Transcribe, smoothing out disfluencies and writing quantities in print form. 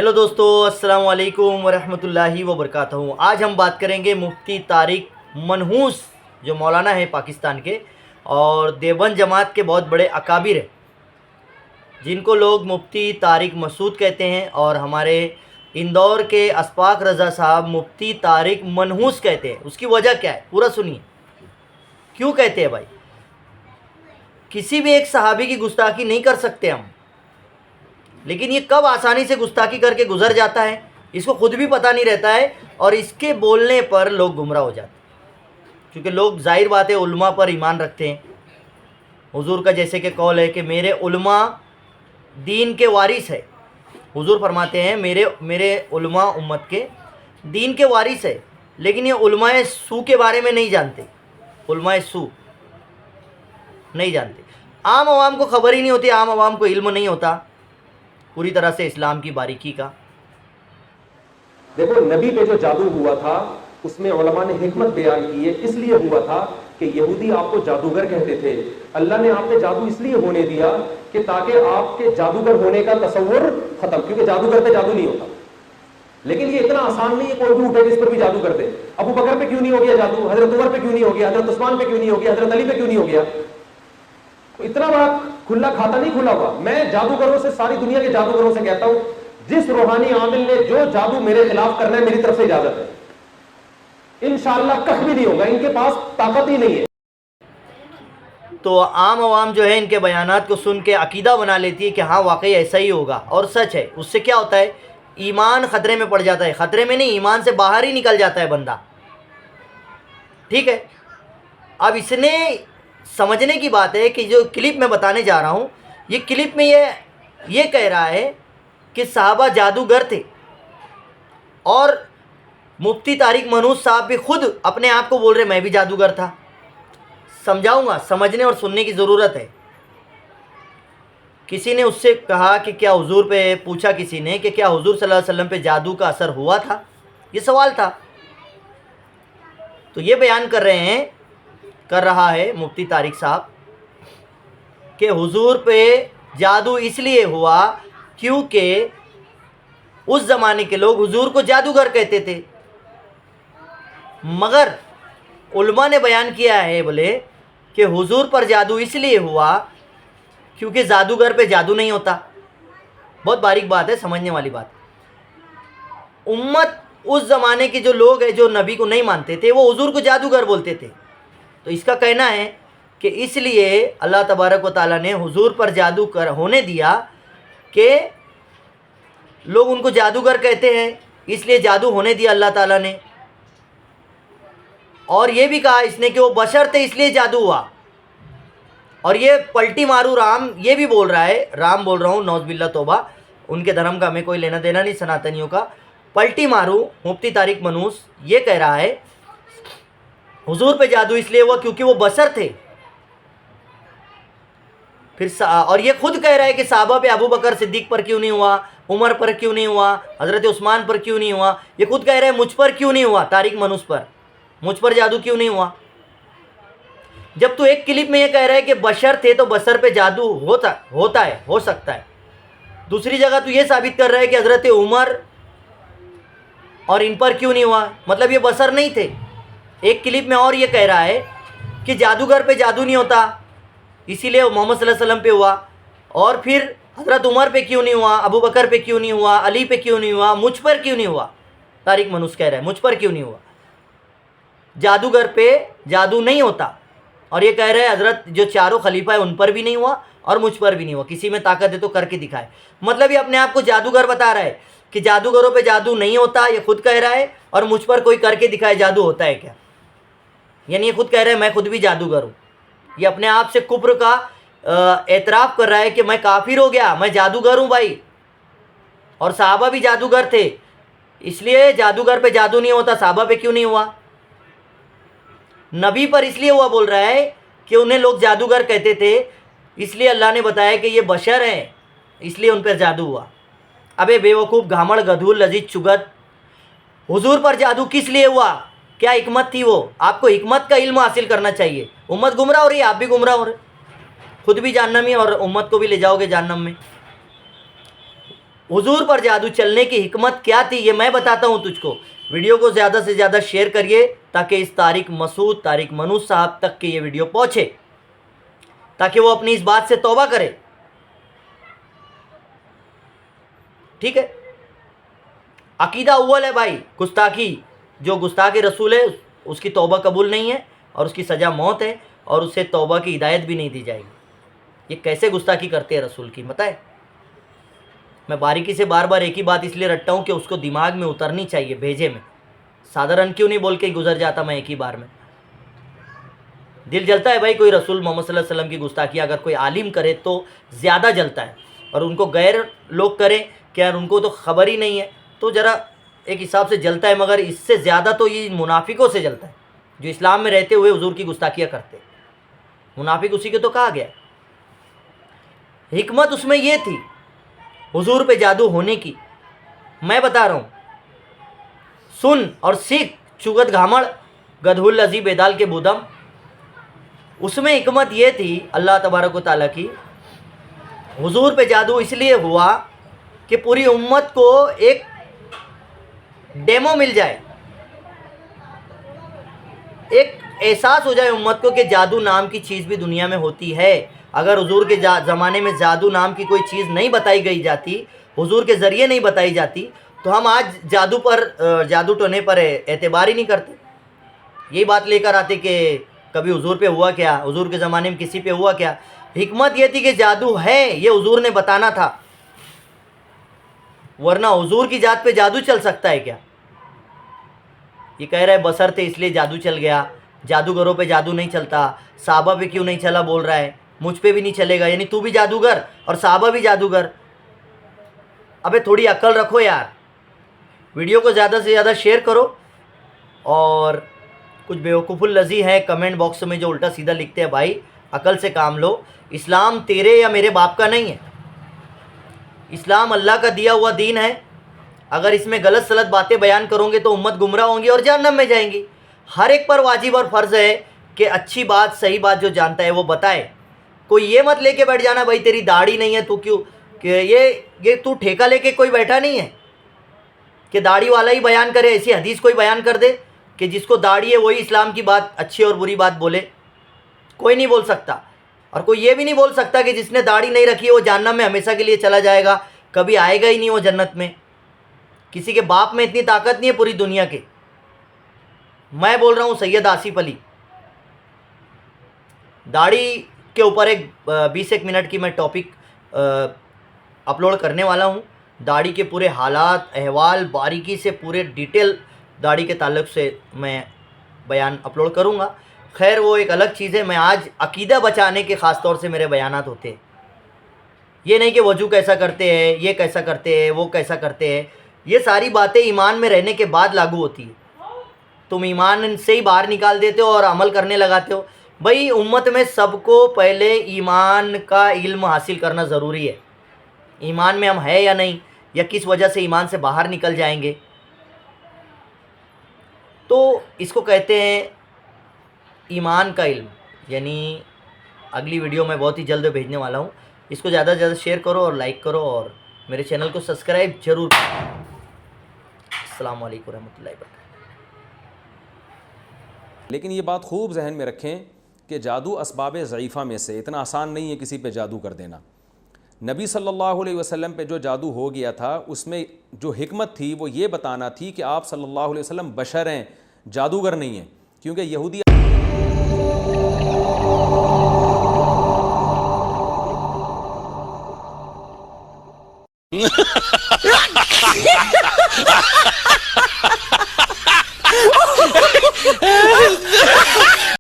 Hello दोस्तों, अस्सलाम वालेकुम वरहमतुल्लाहि वबरकातुहू। आज हम बात करेंगे मुफ्ती तारिक मनहूस, जो मौलाना है पाकिस्तान के और देवबंद जमात के बहुत बड़े अकाबिर हैं, जिनको लोग मुफ्ती तारिक मसूद कहते हैं, और हमारे इंदौर के अशफाक रज़ा साहब मुफ्ती तारिक मनहूस कहते हैं। उसकी वजह क्या है, पूरा सुनिए। क्यों कहते हैं भाई? किसी भी एक सहाबी की गुस्ताखी नहीं कर सकते हम, लेकिन ये कब आसानी से गुस्ताखी करके गुजर जाता है इसको खुद भी पता नहीं रहता है, और इसके बोलने पर लोग गुमराह हो जाते हैं। क्योंकि लोग, जाहिर बात है, उल्मा पर ईमान रखते हैं। हुजूर का जैसे कि कौल है कि मेरे उल्मा दीन के वारिस है। हुजूर फरमाते हैं मेरे उल्मा उम्मत के दीन के वारिस है, लेकिन ये उल्माए सू के बारे में नहीं जानते। उल्माए सू नहीं जानते, आम आवाम को ख़बर ही नहीं होती, आम आवाम को इल्म नहीं होता पूरी तरह से इस्लाम की बारीकी का। देखो, नबी पे जो जादू हुआ था उसमें उलमा ने हिकमत बयान की है। इसलिए हुआ था कि यहूदी आपको जादूगर कहते थे। अल्लाह ने आप पे जादू इसलिए होने दिया कि ताकि आपके जादूगर होने का तसव्वुर खत्म, क्योंकि जादूगर पे जादू नहीं होता। लेकिन ये इतना आसान नहीं है कोई भी उठे इस पर भी जादू कर दे। अबू बकर पे क्यों नहीं हो गया जादू, हजरत उमर पे क्यों नहीं हो गया, हजरत उस्मान पे क्यों नहीं हो गया, हजरत अली पे क्यों नहीं हो गया? तो इतना बड़ा खुला खाता नहीं खुला हुआ। मैं जादूगरों से, सारी दुनिया के जादूगरों से कहता हूं, जिस रूहानी आमिल ने जो जादू मेरे खिलाफ करना है, मेरी तरफ से इजाजत है। इंशाअल्लाह कख भी नहीं होगा, इनके पास ताकत ही नहीं है। तो आम आवाम जो है इनके बयानात को सुन के अकीदा बना लेती है कि हाँ वाकई ऐसा ही होगा, और सच है। उससे क्या होता है, ईमान ख़तरे में पड़ जाता है। ख़तरे में नहीं, ईमान से बाहर ही निकल जाता है बंदा। ठीक है, अब इसने समझने की बात है कि जो क्लिप मैं बताने जा रहा हूँ, ये क्लिप में ये कह रहा है कि साहबा जादूगर थे, और मुफ्ती तारिक मनहूस साहब भी खुद अपने आप को बोल रहे मैं भी जादूगर था। समझाऊंगा, समझने और सुनने की ज़रूरत है। किसी ने उससे कहा कि क्या हुजूर पे, पूछा किसी ने कि क्या हुजूर सल्लल्लाहु अलैहि वसल्लम पे जादू का असर हुआ था, ये सवाल था। तो ये बयान कर रहा है मुफ्ती तारिक साहब कि हुजूर पे जादू इसलिए हुआ क्योंकि उस ज़माने के लोग हुजूर को जादूगर कहते थे। मगर उलमा ने बयान किया है बोले कि हुजूर पर जादू इसलिए हुआ क्योंकि जादूगर पे जादू नहीं होता। बहुत बारीक बात है, समझने वाली बात। उम्मत, उस ज़माने के जो लोग हैं जो नबी को नहीं मानते थे, वो हुजूर को जादूगर बोलते थे। तो इसका कहना है कि इसलिए अल्लाह तबारक व तआला ने हुजूर पर जादू होने दिया कि लोग उनको जादूगर कहते हैं, इसलिए जादू होने दिया अल्लाह ताला ने। और ये भी कहा इसने कि वो बशर थे इसलिए जादू हुआ। और ये पलटी मारू राम, ये भी बोल रहा है, राम बोल रहा हूँ, नौज़बिल्ला तौबा, उनके धर्म का हमें कोई लेना देना नहीं, सनातनियों का। पलटी मारू मुफ्ती तारिक मनहूस ये कह रहा है हुजूर पे जादू इसलिए हुआ क्योंकि वो बशर थे। फिर और ये खुद कह रहा है कि साहबा पे, अबू बकर सिद्दीक पर क्यों नहीं हुआ, उमर पर क्यों नहीं हुआ, हज़रत उस्मान पर क्यों नहीं हुआ। ये खुद कह रहे हैं मुझ पर क्यों नहीं हुआ, तारिक मनहूस पर, मुझ पर जादू क्यों नहीं हुआ। जब तो एक क्लिप में ये कह रहा है कि बशर थे तो बशर पे जादू होता है, हो सकता है। दूसरी जगह तो ये साबित कर रहा है कि हज़रत उमर और इन पर क्यों नहीं हुआ, मतलब ये बशर नहीं थे। एक क्लिप में और ये कह रहा है कि जादूगर पे जादू नहीं होता इसीलिए मोहम्मद सल्लल्लाहु अलैहि वसल्लम पे हुआ। और फिर हज़रत उमर पे क्यों नहीं हुआ, अबू बकर पे क्यों नहीं हुआ, अली पे क्यों नहीं हुआ, मुझ पर क्यों नहीं हुआ। तारिक मनहूस कह रहा है मुझ पर क्यों नहीं हुआ, जादूगर पे जादू नहीं होता। और ये कह रहे हैं हज़रत जो चारों खलीफा है उन पर भी नहीं हुआ और मुझ पर भी नहीं हुआ। किसी में ताकत है तो करके दिखाए। मतलब ये अपने आप को जादूगर बता रहा है कि जादूगरों पे जादू नहीं होता, ये खुद कह रहा है, और मुझ पर कोई करके दिखाए जादू होता है क्या। यानी ये खुद कह रहा है मैं खुद भी जादूगर हूँ। ये अपने आप से कुफ्र का एतराफ़ कर रहा है कि मैं काफिर हो गया, मैं जादूगर हूँ भाई। और साहबा भी जादूगर थे, इसलिए जादूगर पे जादू नहीं होता, साहबा पे क्यों नहीं हुआ। नबी पर इसलिए हुआ बोल रहा है कि उन्हें लोग जादूगर कहते थे, इसलिए अल्लाह ने बताया कि ये बशर हैं, इसलिए उन पर जादू हुआ। अबे बेवकूफ़, घामड़, गधूल, लजीज, चुगत, हुजूर पर जादू किस लिए हुआ, क्या हिकमत थी वो। आपको हिकमत का इल्म हासिल करना चाहिए। उम्मत गुमराह हो रही है, आप भी गुमराह हो रहे, खुद भी जहन्नमी और उम्मत को भी ले जाओगे जहन्नम में। हुजूर पर जादू चलने की हिकमत क्या थी ये मैं बताता हूँ तुझको। वीडियो को ज़्यादा से ज़्यादा शेयर करिए ताकि इस तारिक मसूद, तारिक मनूस साहब तक के ये वीडियो पहुँचे, ताकि वो अपनी इस बात से तौबा करे। ठीक है, अकीदा अव्वल है भाई गुस्ताखी। जो गुस्ताखी रसूल है उसकी तौबा कबूल नहीं है और उसकी सज़ा मौत है और उसे तौबा की हिदायत भी नहीं दी जाएगी। ये कैसे गुस्ताखी करते हैं रसूल की, पता है? मैं बारीकी से बार बार एक ही बात इसलिए रटता हूँ कि उसको दिमाग में उतरनी चाहिए, भेजे में। साधारण क्यों नहीं बोल के गुजर जाता मैं एक ही बार में। दिल जलता है भाई कोई रसूल मोहम्मद सल्लल्लाहु अलैहि वसल्लम की गुस्ताखी अगर कोई आलिम करे तो ज़्यादा जलता है, और उनको गैर लोग करें कि यार उनको तो ख़बर ही नहीं है तो ज़रा एक हिसाब से जलता है। मगर इससे ज़्यादा तो ये मुनाफिकों से जलता है जो इस्लाम में रहते हुए हुजूर की गुस्ताखियाँ करते हैं। मुनाफिक उसी के तो कहा गया। हिकमत उसमें ये थी हुजूर पे जादू होने की, मैं बता रहा हूँ, सुन और सीख चुगत घामड़ गधुल लजी बेदाल के बुदम। उसमें हिकमत ये थी अल्लाह तबारक व तआला की, हुजूर पे जादू इसलिए हुआ कि पूरी उम्मत को एक डेमो मिल जाए, एक एहसास हो जाए उम्मत को कि जादू नाम की चीज़ भी दुनिया में होती है। अगर हुजूर के ज़माने में जादू नाम की कोई चीज़ नहीं बताई गई जाती, हुजूर के ज़रिए नहीं बताई जाती, तो हम आज जादू पर, जादू टोने पर एतबार ही नहीं करते। यही बात लेकर आते कि कभी हुजूर पे हुआ क्या, हुजूर के ज़माने में किसी पे हुआ क्या। हिकमत ये थी कि जादू है ये हुजूर ने बताना था, वरना हुजूर की जात पे जादू चल सकता है क्या? ये कह रहा है बसर थे इसलिए जादू चल गया, जादूगरों पे जादू नहीं चलता। साहबा पे क्यों नहीं चला बोल रहा है, मुझ पे भी नहीं चलेगा, यानी तू भी जादूगर और साहबा भी जादूगर। अबे थोड़ी अक्ल रखो यार। वीडियो को ज़्यादा से ज़्यादा शेयर करो। और कुछ बेवकूफ़ुल लजी है कमेंट बॉक्स में जो उल्टा सीधा लिखते हैं, भाई अकल से काम लो। इस्लाम तेरे या मेरे बाप का नहीं है, इस्लाम अल्लाह का दिया हुआ दीन है। अगर इसमें गलत सलत बातें बयान करोगे तो उम्मत गुमराह होंगी और जहन्नम में जाएंगी। हर एक पर वाजिब और फ़र्ज़ है कि अच्छी बात सही बात जो जानता है वो बताए। कोई ये मत लेके बैठ जाना भाई तेरी दाढ़ी नहीं है तू क्यों, कि ये तू ठेका लेके कोई बैठा नहीं है कि दाढ़ी वाला ही बयान करे। ऐसी हदीस कोई बयान कर दे कि जिसको दाढ़ी है वही इस्लाम की बात, अच्छी और बुरी बात बोले, कोई नहीं बोल सकता। और कोई ये भी नहीं बोल सकता कि जिसने दाढ़ी नहीं रखी है वो जहन्नम में हमेशा के लिए चला जाएगा, कभी आएगा ही नहीं वो जन्नत में। किसी के बाप में इतनी ताकत नहीं है पूरी दुनिया के। मैं बोल रहा हूँ सैयद आसिफ अली। दाढ़ी के ऊपर एक 20 मिनट की मैं टॉपिक अपलोड करने वाला हूँ। दाढ़ी के पूरे हालात अहवाल बारीकी से पूरे डिटेल दाढ़ी के ताल्लुक़ से मैं बयान अपलोड करूँगा। खैर वो एक अलग चीज़ है। मैं आज अकीदा बचाने के ख़ास तौर से मेरे बयानात होते हैं, ये नहीं कि वजू कैसा करते हैं, ये कैसा करते हैं, वो कैसा करते हैं। ये सारी बातें ईमान में रहने के बाद लागू होती है। तुम ईमान से ही बाहर निकाल देते हो और अमल करने लगाते हो। भाई उम्मत में सबको पहले ईमान का इल्म हासिल करना ज़रूरी है। ईमान में हम है या नहीं, या किस वजह से ईमान से बाहर निकल जाएंगे, तो इसको कहते हैं ईमान का इल्म। यानी अगली वीडियो मैं बहुत ही जल्द भेजने वाला हूँ। इसको ज़्यादा से ज़्यादा शेयर करो और लाइक करो और मेरे चैनल को सब्सक्राइब जरूर करो। अस्सलाम वालेकुम रहमतुल्लाहि वबरकातुहू। लेकिन ये बात खूब जहन में रखें कि जादू असबाब ज़ईफ़ा में से, इतना आसान नहीं है किसी पे जादू कर देना। नबी सल्लल्लाहु अलैहि वसल्लम पे जो जादू हो गया था उसमें जो हिकमत थी वो ये बताना थी कि आप सल्लल्लाहु अलैहि वसल्लम बशर हैं, जादूगर नहीं हैं। क्योंकि यहूदी